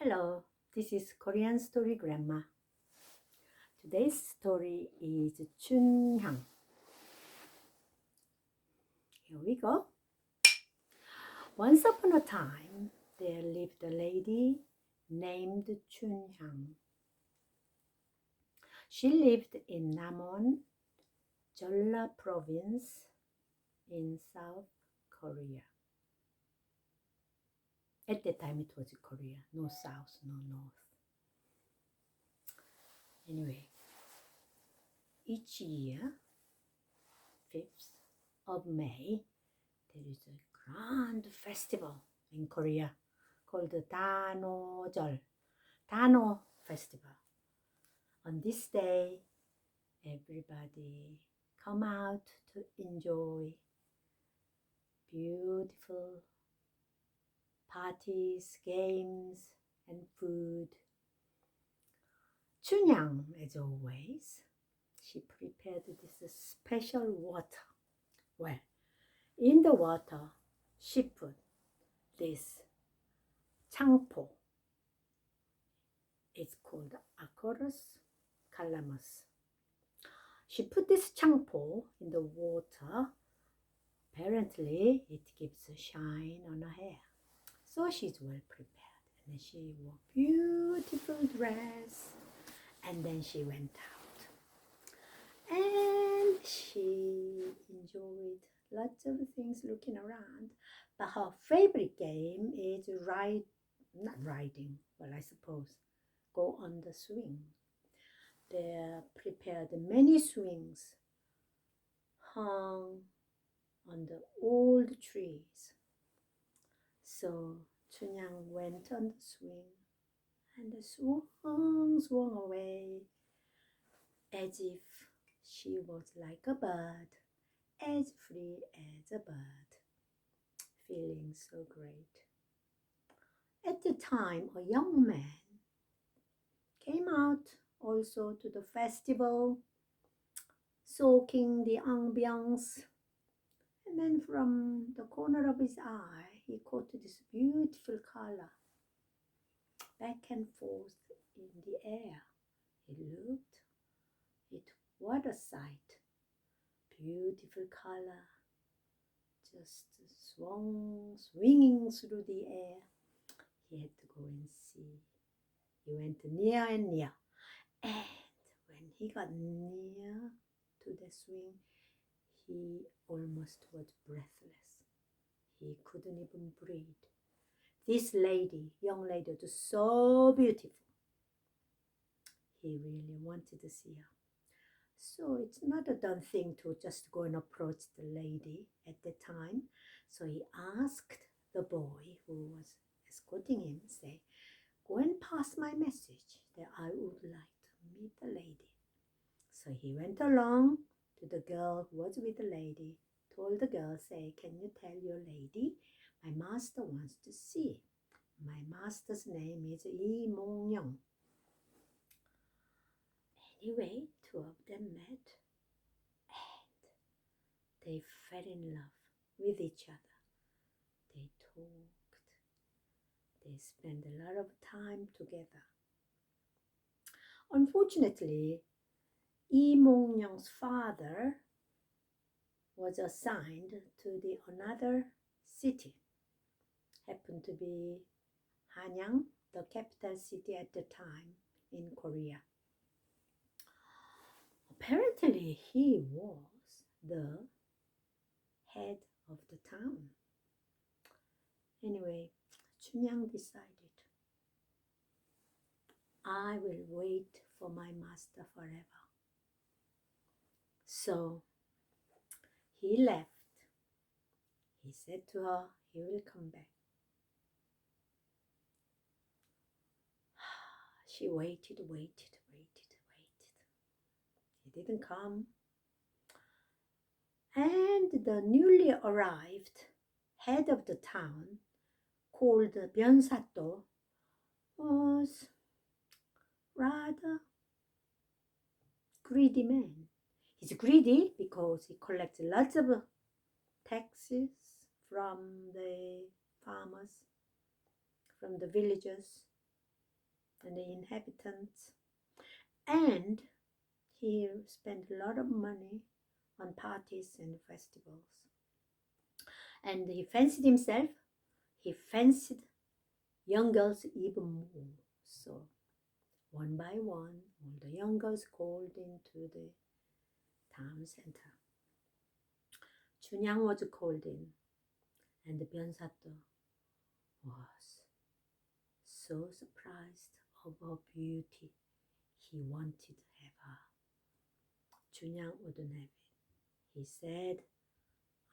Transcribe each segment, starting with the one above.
Hello, this is Korean Story Grandma. Today's story is Choonhyang. Here we go. Once upon a time, there lived a lady named Choonhyang. She lived in Namon, Jeolla province in South Korea. At that time it was Korea, no south, no north. Anyway, each year, 5th of May, there is a grand festival in Korea called the Dano Festival. On this day, everybody come out to enjoy beautiful parties, games, and food. Choonhyang, as always, she prepared this special water. Well, in the water, she put this changpo. It's called Acorus calamus. She put this changpo in the water. Apparently, it gives a shine on her hair. So she's well prepared. And then she wore beautiful dress. And then she went out. And she enjoyed lots of things looking around. But her favorite game is not riding, well, I suppose, go on the swing. They prepared many swings hung on the old trees. So Choonhyang went on the swing and swung away as if she was like a bird, as free as a bird, feeling so great. At the time, a young man came out also to the festival, soaking the ambiance. And then from the corner of his eye, he caught this beautiful color back and forth in the air. He looked, what a sight. Beautiful color, just swinging through the air. He had to go and see. He went near and near. And when he got near to the swing, he almost was breathless. He couldn't even breathe. This young lady, was so beautiful. He really wanted to see her. So it's not a done thing to just go and approach the lady at the time. So he asked the boy who was escorting him, say, go and pass my message that I would like to meet the lady. So he went along to the girl who was with the lady, told the girl, say, can you tell your lady, my master wants to see. My master's name is Yi Mongryong. Anyway, two of them met and they fell in love with each other. They talked. They spent a lot of time together. Unfortunately, Yi Mongryong's father was assigned to another city. Happened to be Hanyang, the capital city at the time in Korea. Apparently, he was the head of the town. Anyway, Choonhyang decided, I will wait for my master forever. So he left. He said to her, he will come back. She waited. He didn't come. And the newly arrived head of the town, called Byon sato, was rather greedy man. He's greedy because he collects lots of taxes from the farmers, from the villagers. and the inhabitants. And he spent a lot of money on parties and festivals. And he fancied himself, he fancied young girls even more. So one by one, all the young girls called into the town center. Choonhyang was called in, and the Byon was so surprised of her beauty. He wanted to have her. Choonhyang wouldn't have it. He said,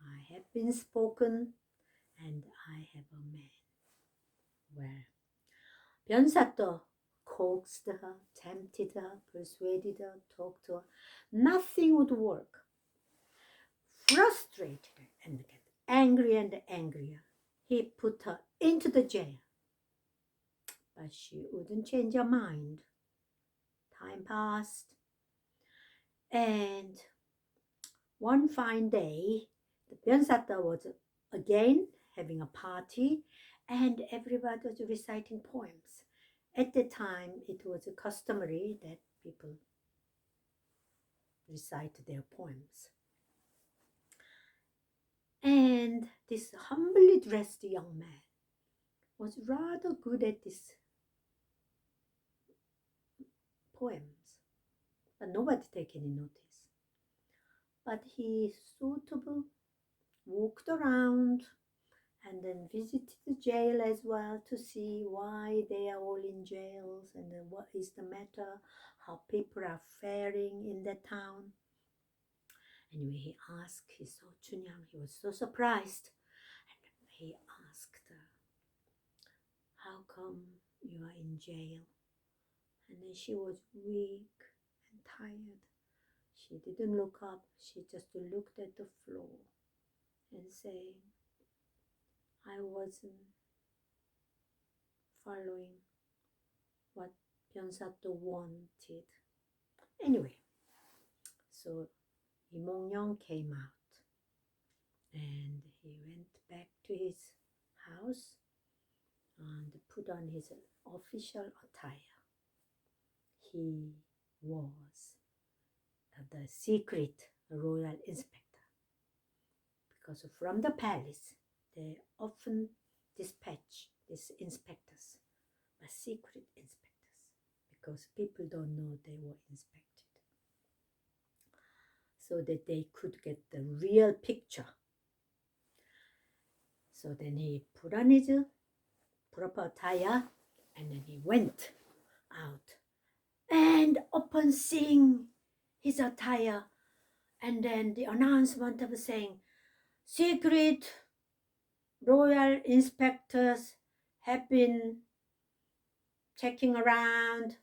I have been spoken, and I have a man. Well, Byon coaxed her, tempted her, persuaded her, talked to her. Nothing would work. Frustrated and get angrier and angrier, he put her into the jail. But she wouldn't change her mind. Time passed, and one fine day, the Byon was again having a party, and everybody was reciting poems. At the time, it was customary that people recite their poems. And this humbly dressed young man was rather good at these poems, but nobody take any notice. But he suitable walked around and then visited the jail as well to see why they are all in jails and then what is the matter, how people are faring in the town. Anyway, he asked, he saw Choonhyang, he was so surprised, and he asked her, how come you are in jail? And then she was weak and tired. She didn't look up, she just looked at the floor and saying, I wasn't following what Byon wanted. Anyway, so Yi Mongryong came out and he went back to his house and put on his official attire. He was the secret royal inspector, because from the palace they often dispatch these inspectors, but secret inspectors, because people don't know they were inspected, so that they could get the real picture. So then he put on his proper attire and then he went out. And upon seeing his attire, and then the announcement of saying, secret royal inspectors have been checking around,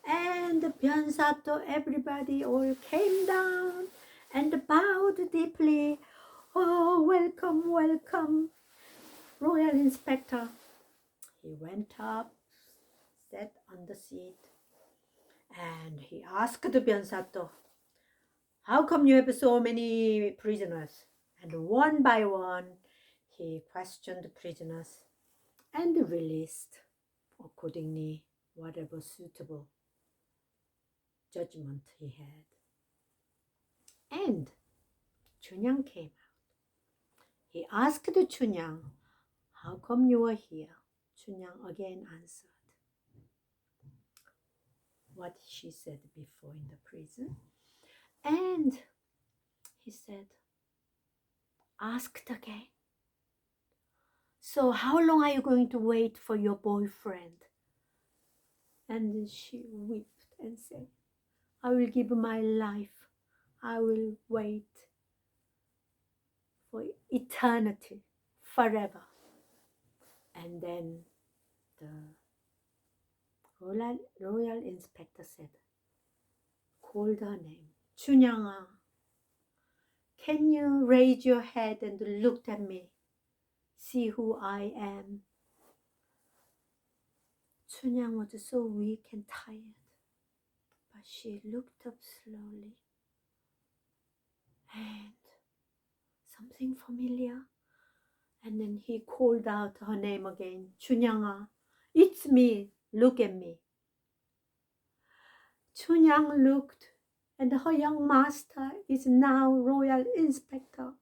and the Byon everybody all came down and bowed deeply. Oh, welcome, welcome, royal inspector. He went up, sat on the seat, and he asked the Byon how come you have so many prisoners? And one by one, he questioned the prisoners and released accordingly whatever suitable judgment he had. And Choonhyang came out. He asked Choonhyang, how come you are here? Choonhyang again answered what she said before in the prison. And he said, asked again, so how long are you going to wait for your boyfriend? And she wept and said, I will give my life. I will wait for eternity, forever. And then the royal inspector said, called her name, Choonhyang, can you raise your head and look at me? See who I am. Choonhyang was so weak and tired, but she looked up slowly, and something familiar. And then he called out her name again, Choonhyang, it's me, look at me. Choonhyang looked, and her young master is now royal inspector.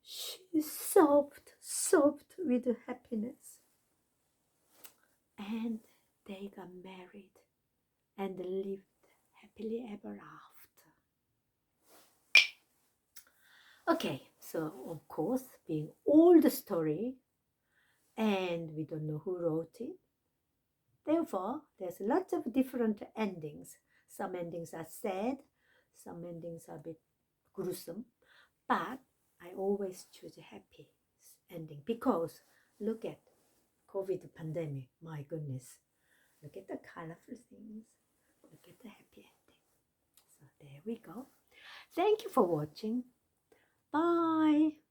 She sobbed with happiness. And they got married and lived happily ever after. Okay, so of course, being old story, and we don't know who wrote it. Therefore, there's lots of different endings. Some endings are sad, some endings are a bit gruesome, but I always choose a happy ending because look at COVID pandemic. My goodness, look at the colorful things. Look at the happy ending. So there we go. Thank you for watching. Bye.